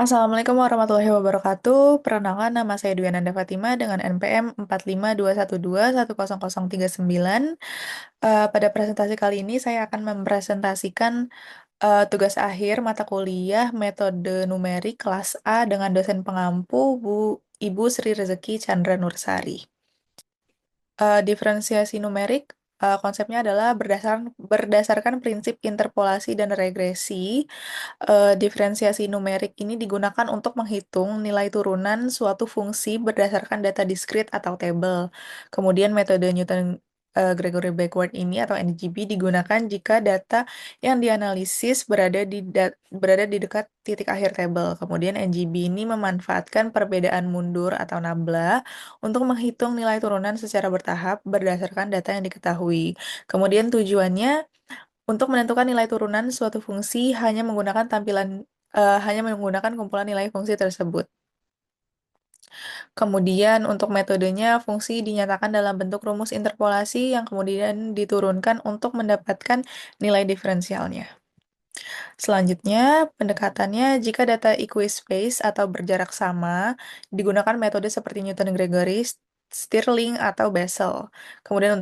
Assalamualaikum warahmatullahi wabarakatuh. Perkenalkan, nama saya Dwi Ananda Fatima dengan NPM 45212100039. Pada presentasi kali ini saya akan mempresentasikan tugas akhir mata kuliah metode numerik kelas A dengan dosen pengampu Ibu Sri Rezeki Chandra Nursari. Diferensiasi numerik, konsepnya adalah berdasarkan prinsip interpolasi dan regresi. Diferensiasi numerik ini digunakan untuk menghitung nilai turunan suatu fungsi berdasarkan data diskrit atau tabel. Kemudian metode Gregory Backward ini atau NGB digunakan jika data yang dianalisis berada di dekat titik akhir tabel. Kemudian NGB ini memanfaatkan perbedaan mundur atau nabla untuk menghitung nilai turunan secara bertahap berdasarkan data yang diketahui. Kemudian tujuannya untuk menentukan nilai turunan suatu fungsi hanya menggunakan kumpulan nilai fungsi tersebut. Kemudian untuk metodenya, fungsi dinyatakan dalam bentuk rumus interpolasi yang kemudian diturunkan untuk mendapatkan nilai diferensialnya. Selanjutnya, pendekatannya jika data equispace atau berjarak sama, digunakan metode seperti Newton-Gregory, Stirling, atau Bessel. Kemudian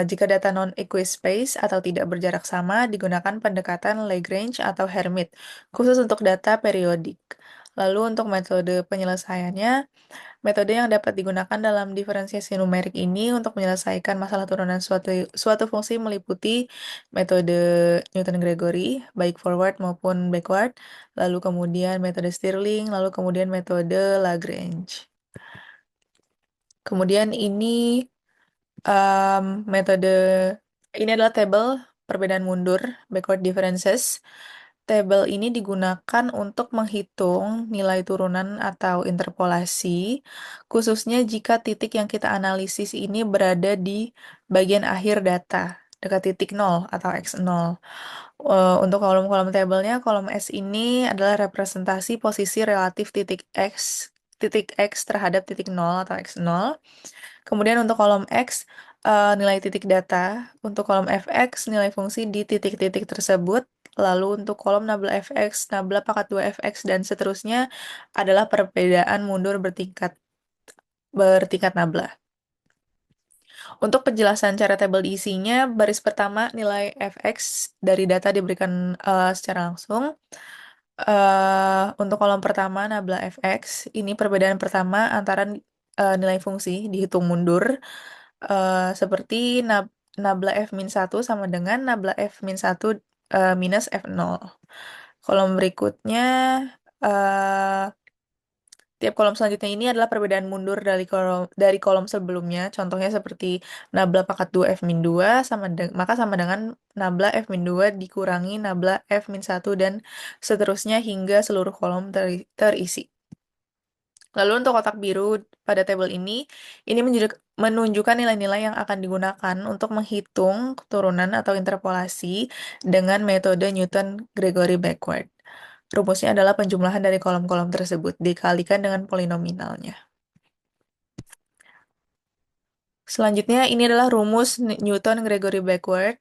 jika data non-equispace atau tidak berjarak sama, digunakan pendekatan Lagrange atau Hermite, khusus untuk data periodik. Lalu untuk metode penyelesaiannya, metode yang dapat digunakan dalam diferensiasi numerik ini untuk menyelesaikan masalah turunan suatu fungsi meliputi metode Newton-Gregory, baik forward maupun backward, lalu kemudian metode Stirling, lalu kemudian metode Lagrange. Kemudian metode ini adalah tabel perbedaan mundur, backward differences. Tabel ini digunakan untuk menghitung nilai turunan atau interpolasi, khususnya jika titik yang kita analisis ini berada di bagian akhir data, dekat titik 0 atau x0. Untuk kolom-kolom tabelnya, kolom S ini adalah representasi posisi relatif titik X terhadap titik 0 atau x0. Kemudian untuk kolom X, nilai titik data. Untuk kolom fx, nilai fungsi di titik-titik tersebut. Lalu untuk kolom nabla fx, nabla pangkat 2 fx, dan seterusnya adalah perbedaan mundur bertingkat nabla. Untuk penjelasan cara tabel diisinya, baris pertama nilai fx dari data diberikan secara langsung. Untuk kolom pertama, nabla fx, ini perbedaan pertama antara nilai fungsi dihitung mundur, seperti nabla f-1 sama dengan nabla f-1 minus f0. Kolom berikutnya, eh, tiap kolom selanjutnya ini adalah perbedaan mundur dari kolom sebelumnya. Contohnya seperti nabla pangkat 2 f-2 maka sama dengan nabla f-2 dikurangi nabla f-1 dan seterusnya hingga seluruh kolom terisi. Lalu untuk kotak biru pada tabel ini menunjukkan nilai-nilai yang akan digunakan untuk menghitung turunan atau interpolasi dengan metode Newton-Gregory Backward. Rumusnya adalah penjumlahan dari kolom-kolom tersebut dikalikan dengan polinominalnya. Selanjutnya, ini adalah rumus Newton-Gregory Backward.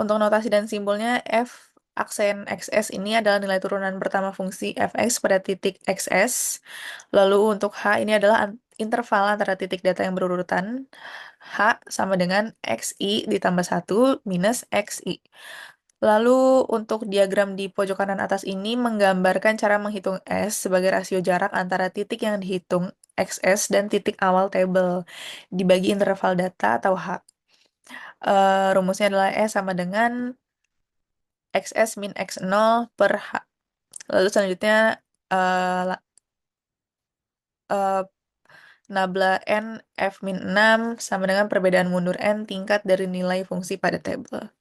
Untuk notasi dan simbolnya, F aksen XS ini adalah nilai turunan pertama fungsi fx pada titik XS. Lalu untuk H ini adalah interval antara titik data yang berurutan. H sama dengan XI ditambah 1 minus XI. Lalu untuk diagram di pojok kanan atas ini menggambarkan cara menghitung S sebagai rasio jarak antara titik yang dihitung XS dan titik awal tabel dibagi interval data atau H. Rumusnya adalah S sama dengan XS min X0 per H. Lalu selanjutnya eh, eh, nabla N F min 6 sama dengan perbedaan mundur N tingkat dari nilai fungsi pada tabel.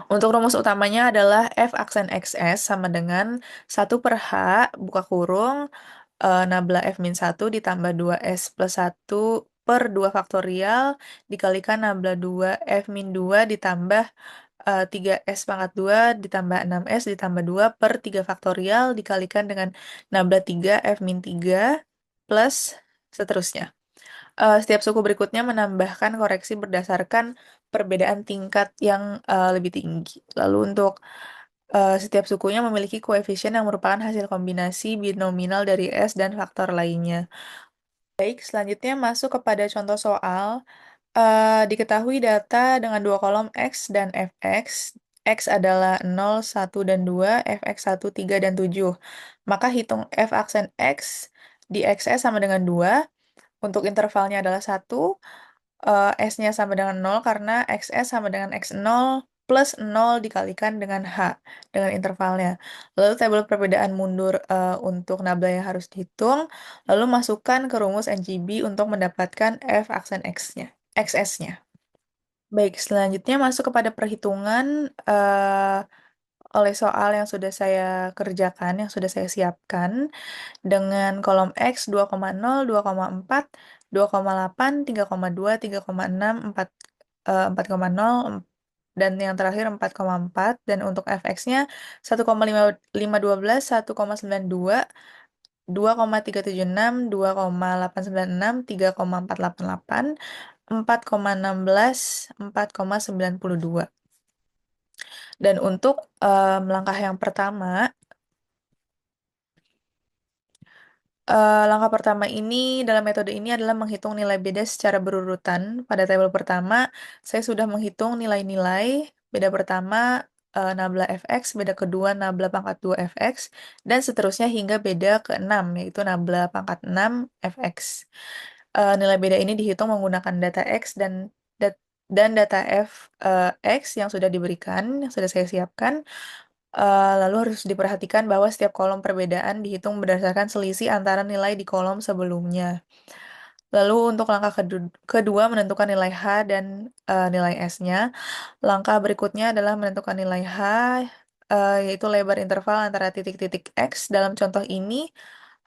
Untuk rumus utamanya adalah F aksen XS sama dengan 1 per H, buka kurung, nabla F min 1 ditambah 2S plus 1 per 2 faktorial, dikalikan nabla 2 F min 2 ditambah 3S pangkat 2 ditambah 6S ditambah 2 per 3 faktorial, dikalikan dengan nabla 3 F min 3 plus seterusnya. Setiap suku berikutnya menambahkan koreksi berdasarkan perbedaan tingkat yang lebih tinggi. Lalu untuk Setiap sukunya memiliki koefisien yang merupakan hasil kombinasi binominal dari S dan faktor lainnya. Baik, selanjutnya masuk kepada contoh soal. Diketahui data dengan dua kolom X dan Fx. X adalah 0, 1, dan 2, Fx 1, 3, dan 7. Maka hitung F aksen X di Xs sama dengan 2. Untuk intervalnya adalah 1. S-nya sama dengan 0 karena XS sama dengan X0 plus 0 dikalikan dengan H, dengan intervalnya. Lalu tabel perbedaan mundur untuk nabla yang harus dihitung, lalu masukkan ke rumus NGB untuk mendapatkan F aksen X-nya, XS-nya. Baik, selanjutnya masuk kepada perhitungan oleh soal yang sudah saya kerjakan, yang sudah saya siapkan dengan kolom X 2,0, 2,4, 2,8, 3,2, 3,6, 4,0, dan yang terakhir 4,4. Dan untuk fx-nya 1,512, 1,92, 2,376, 2,896, 3,488, 4,16, 4,92. Dan untuk langkah yang pertama, langkah pertama ini dalam metode ini adalah menghitung nilai beda secara berurutan. Pada tabel pertama, saya sudah menghitung nilai-nilai beda pertama nabla fx, beda kedua nabla pangkat 2 fx, dan seterusnya hingga beda ke-6, yaitu nabla pangkat 6 fx. Nilai beda ini dihitung menggunakan data x dan data f x yang sudah diberikan, yang sudah saya siapkan. Lalu harus diperhatikan bahwa setiap kolom perbedaan dihitung berdasarkan selisih antara nilai di kolom sebelumnya. Lalu untuk langkah kedua menentukan nilai H dan nilai S-nya. Langkah berikutnya adalah menentukan nilai H, yaitu lebar interval antara titik-titik X. Dalam contoh ini,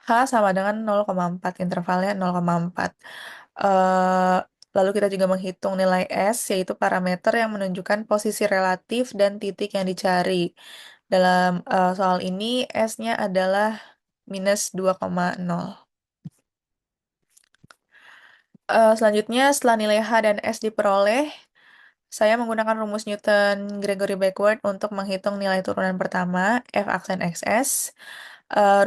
H sama dengan 0,4, intervalnya 0,4. Eh, Lalu kita juga menghitung nilai S, yaitu parameter yang menunjukkan posisi relatif dan titik yang dicari. Dalam soal ini, S-nya adalah minus 2,0. Selanjutnya, setelah nilai H dan S diperoleh, saya menggunakan rumus Newton-Gregory backward untuk menghitung nilai turunan pertama, F aksen XS.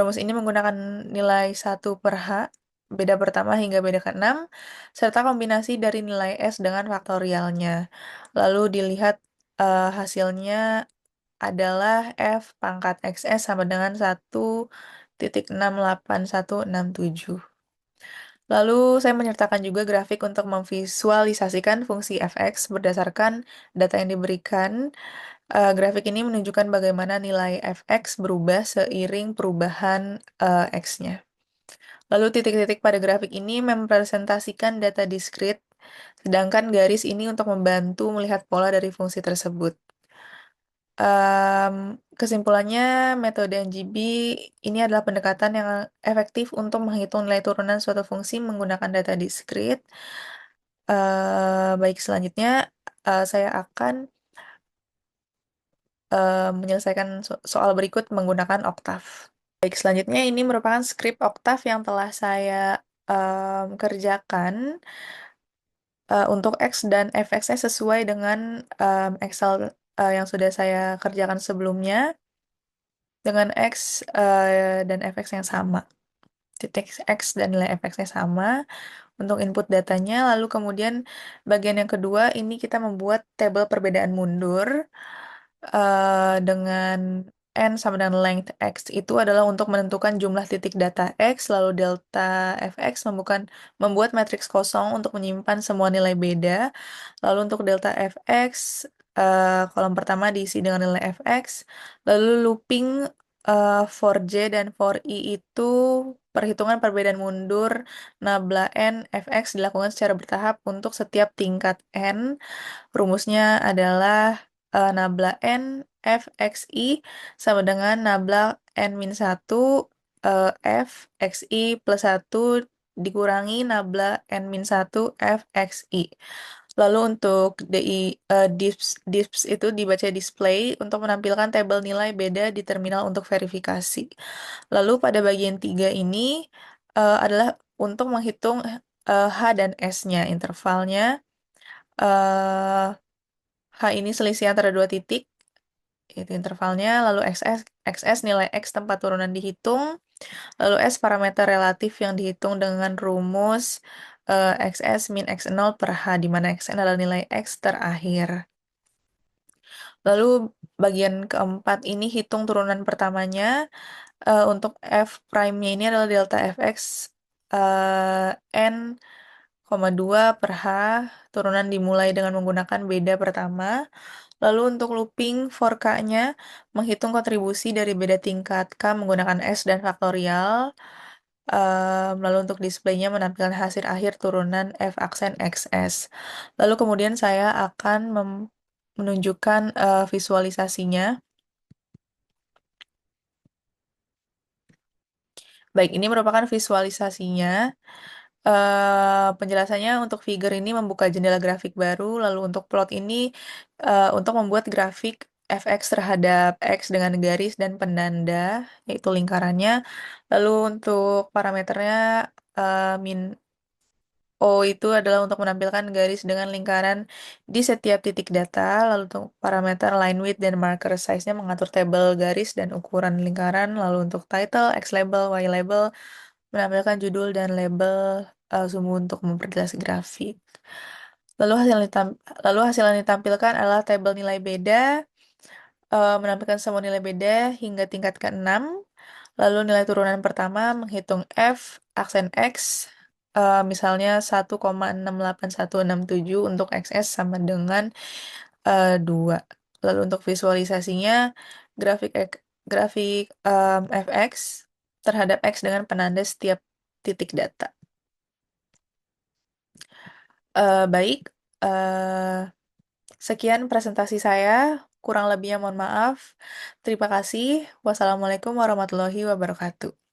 Rumus ini menggunakan nilai 1/H, beda pertama hingga beda ke-6, serta kombinasi dari nilai S dengan faktorialnya. Lalu dilihat hasilnya adalah F pangkat XS sama dengan 1,68167. Lalu saya menyertakan juga grafik untuk memvisualisasikan fungsi fx berdasarkan data yang diberikan. Grafik ini menunjukkan bagaimana nilai fx berubah seiring perubahan x-nya. Lalu titik-titik pada grafik ini merepresentasikan data diskrit, sedangkan garis ini untuk membantu melihat pola dari fungsi tersebut. Kesimpulannya, metode NGB ini adalah pendekatan yang efektif untuk menghitung nilai turunan suatu fungsi menggunakan data diskrit. Baik, selanjutnya saya akan menyelesaikan soal berikut menggunakan Oktav. Baik, selanjutnya ini merupakan skrip Oktav yang telah saya kerjakan untuk X dan fx-nya sesuai dengan Excel yang sudah saya kerjakan sebelumnya, dengan X dan fx yang sama. Titik X dan nilai fx-nya sama untuk input datanya. Lalu kemudian bagian yang kedua ini kita membuat tabel perbedaan mundur dengan N sama dengan length X. Itu adalah untuk menentukan jumlah titik data X, lalu delta fx membuat matriks kosong untuk menyimpan semua nilai beda. Lalu untuk delta fx, kolom pertama diisi dengan nilai fx, lalu looping for J dan for I itu perhitungan perbedaan mundur nabla N fx dilakukan secara bertahap untuk setiap tingkat N. Rumusnya adalah nabla N fxi sama dengan nabla N-1 f xi plus 1 dikurangi nabla N-1 f xi. Lalu untuk dips itu dibaca display untuk menampilkan tabel nilai beda di terminal untuk verifikasi. Lalu pada bagian 3 ini adalah untuk menghitung H dan S-nya, intervalnya. H ini selisih antara dua titik. itu intervalnya, lalu XS nilai X tempat turunan dihitung, lalu S parameter relatif yang dihitung dengan rumus XS min X0 per H, di mana Xn adalah nilai X terakhir. Lalu bagian keempat ini hitung turunan pertamanya. Untuk F prime-nya ini adalah delta Fx N, 2 per H, turunan dimulai dengan menggunakan beda pertama. Lalu untuk looping for K-nya, menghitung kontribusi dari beda tingkat K menggunakan S dan faktorial. Lalu untuk displaynya menampilkan hasil akhir turunan F aksen XS. Lalu kemudian saya akan menunjukkan visualisasinya. Baik, ini merupakan visualisasinya. Penjelasannya untuk figure ini membuka jendela grafik baru, lalu untuk plot ini untuk membuat grafik fx terhadap x dengan garis dan penanda, yaitu lingkarannya. Lalu untuk parameternya min O itu adalah untuk menampilkan garis dengan lingkaran di setiap titik data. Lalu untuk parameter line width dan marker size-nya mengatur tabel garis dan ukuran lingkaran. Lalu untuk title, X label, Y label, menampilkan judul dan label sumbu untuk memperjelas grafik. Lalu hasil yang ditampilkan adalah tabel nilai beda, menampilkan semua nilai beda hingga tingkat ke-6. Lalu nilai turunan pertama menghitung F aksen X, misalnya 1,68167 untuk XS sama dengan 2. Lalu untuk visualisasinya, grafik grafik fx terhadap x dengan penanda setiap titik data. Baik, sekian presentasi saya. Kurang lebihnya mohon maaf. Terima kasih. Wassalamualaikum warahmatullahi wabarakatuh.